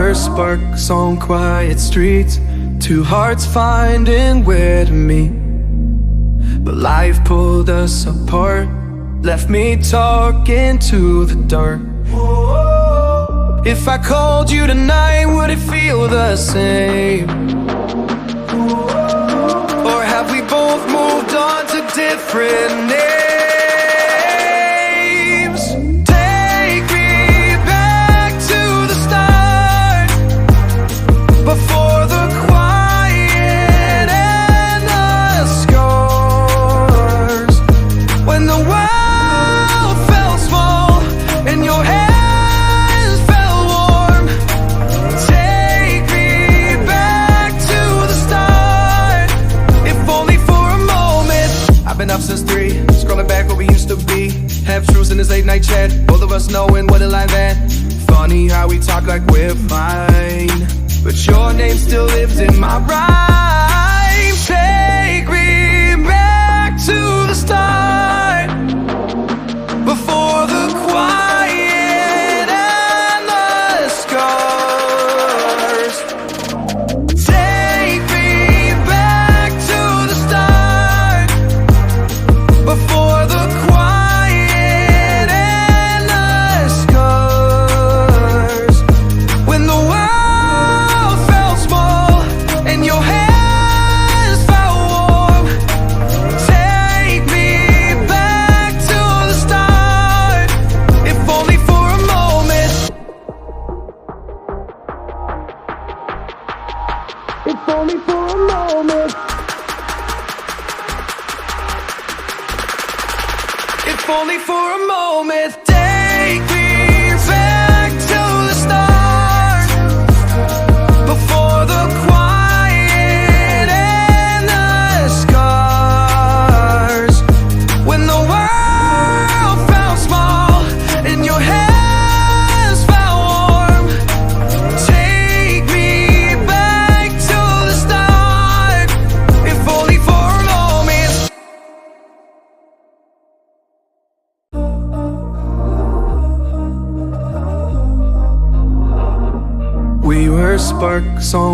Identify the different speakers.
Speaker 1: were sparks on quiet streets, two hearts finding where to meet. But life pulled us apart, left me talking to the dark. If I called you tonight, would it feel the same? Or have we both moved on to different names? Take me back to the start, before the quiet and the scars, when the world felt small and your hands felt warm. Take me back to the start, if only for a moment. I've been up since 3, scrolling back where we used to be. Half truths in this late night chat, both of us knowing what it like that. Funny how we talk like we're fine, but your name still lives in my rhyme. Take me back to the start, before the quiet and the scars. Take me back to the start, before the quiet and the scars, when the world felt small and your hands felt warm. Take me back to the start, if only for a moment. If only for a moment. If only for a moment. Take me back to the start, before the quiet and the scars, when the world felt small and your hands felt warm. Take me back to the start, if only for a moment. We were sparks on